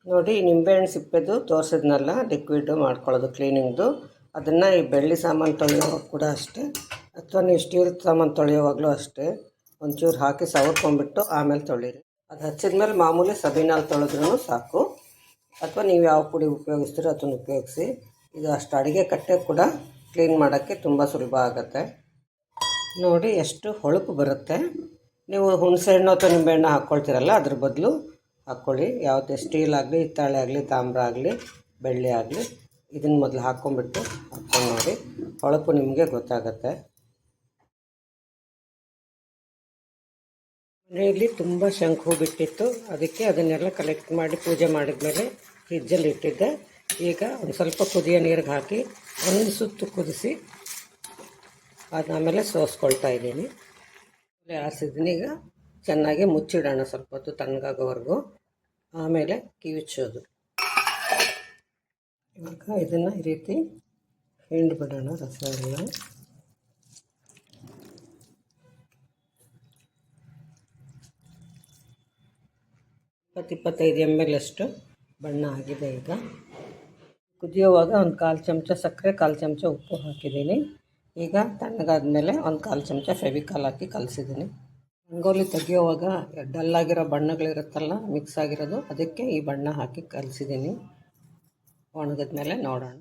ನೋಡಿ, ನಿಂಬೆಹಣ್ಣು ಸಿಪ್ಪೆದು ತೋರಿಸಿದ್ನಲ್ಲ, ಲಿಕ್ವಿಡು ಮಾಡ್ಕೊಳ್ಳೋದು ಕ್ಲೀನಿಂಗ್ದು. ಅದನ್ನು ಈ ಬೆಳ್ಳಿ ಸಾಮಾನು ತೊಳೆಯುವಾಗ ಕೂಡ ಅಷ್ಟೇ, ಅಥವಾ ನೀವು ಸ್ಟೀಲ್ ಸಾಮಾನು ತೊಳೆಯುವಾಗಲೂ ಅಷ್ಟೇ, ಒಂಚೂರು ಹಾಕಿ ಸವರ್ಕೊಂಡ್ಬಿಟ್ಟು ಆಮೇಲೆ ತೊಳೀರಿ. ಅದು ಹಚ್ಚಿದ್ಮೇಲೆ ಮಾಮೂಲಿ ಸಬೀನಲ್ಲಿ ತೊಳೆದ್ರೂ ಸಾಕು, ಅಥವಾ ನೀವು ಯಾವ ಪುಡಿ ಉಪಯೋಗಿಸ್ತೀರೋ ಅದನ್ನು ಉಪಯೋಗಿಸಿ. ಇದು ಅಷ್ಟು ಅಡುಗೆ ಕಟ್ಟೆ ಕೂಡ ಕ್ಲೀನ್ ಮಾಡೋಕ್ಕೆ ತುಂಬ ಸುಲಭ ಆಗುತ್ತೆ. ನೋಡಿ ಎಷ್ಟು ಹೊಳಪು ಬರುತ್ತೆ. ನೀವು ಹುಣಸೆಹಣ್ಣು ಅಥವಾ ನಿಂಬೆಹಣ್ಣು ಹಾಕ್ಕೊಳ್ತೀರಲ್ಲ, ಅದ್ರ ಬದಲು ಹಾಕ್ಕೊಳ್ಳಿ. ಯಾವುದೇ ಸ್ಟೀಲ್ ಆಗಲಿ, ಹಿತ್ತಾಳೆ ಆಗಲಿ, ತಾಮ್ರ ಆಗಲಿ, ಬೆಳ್ಳಿ ಆಗಲಿ, ಇದನ್ನು ಮೊದಲು ಹಾಕ್ಕೊಂಬಿಟ್ಟು ಹಾಕ್ಕೊಂಡು ನೋಡಿ, ಹೊಳಪು ನಿಮಗೆ ಗೊತ್ತಾಗುತ್ತೆ. ಮನೆಯಲ್ಲಿ ತುಂಬ ಶಂಖು ಹೂ ಬಿಟ್ಟಿತ್ತು, ಅದಕ್ಕೆ ಅದನ್ನೆಲ್ಲ ಕಲೆಕ್ಟ್ ಮಾಡಿ ಪೂಜೆ ಮಾಡಿದ್ಮೇಲೆ ಫ್ರಿಜ್ಜಲ್ಲಿ ಇಟ್ಟಿದ್ದೆ. ಈಗ ಒಂದು ಸ್ವಲ್ಪ ಕುದಿಯೋ ನೀರಿಗೆ ಹಾಕಿ ಒಂದು ಸುತ್ತು ಕುದಿಸಿ ಅದಾದಮೇಲೆ ಸೋಸ್ಕೊಳ್ತಾ ಇದ್ದೀನಿ. ಆರಿಸಿದ್ದೀನಿ. ಈಗ ಚೆನ್ನಾಗಿ ಮುಚ್ಚಿಡೋಣ ಸ್ವಲ್ಪ ಹೊತ್ತು ತಣ್ಣಗಾಗೋವರೆಗೂ, ಆಮೇಲೆ ಕಿವುಚೋದು. ಇವಾಗ ಇದನ್ನು ಈ ರೀತಿ ಹಿಂಡ್ಬಿಡೋಣ ರಸ ಎಲ್ಲ. 20-25 ml ಅಷ್ಟು ಬಣ್ಣ ಆಗಿದೆ. ಈಗ ಕುದಿಯೋವಾಗ ಒಂದು 1/4 ಚಮಚ ಸಕ್ಕರೆ, 1/4 ಚಮಚ ಉಪ್ಪು ಹಾಕಿದ್ದೀನಿ. ಈಗ ತಣ್ಣಗಾದ್ಮೇಲೆ ಒಂದು 1/4 ಚಮಚ ಫೆವಿಕಾಲ್ ಹಾಕಿ ಕಲಸಿದ್ದೀನಿ. ರಂಗೋಲಿ ತೆಗಿಯೋವಾಗ ಡಲ್ಲಾಗಿರೋ ಬಣ್ಣಗಳಿರುತ್ತಲ್ಲ, ಮಿಕ್ಸ್ ಆಗಿರೋದು, ಅದಕ್ಕೆ ಈ ಬಣ್ಣ ಹಾಕಿ ಕಲಸಿದ್ದೀನಿ. ಒಣಗಿದ್ಮೇಲೆ ನೋಡೋಣ.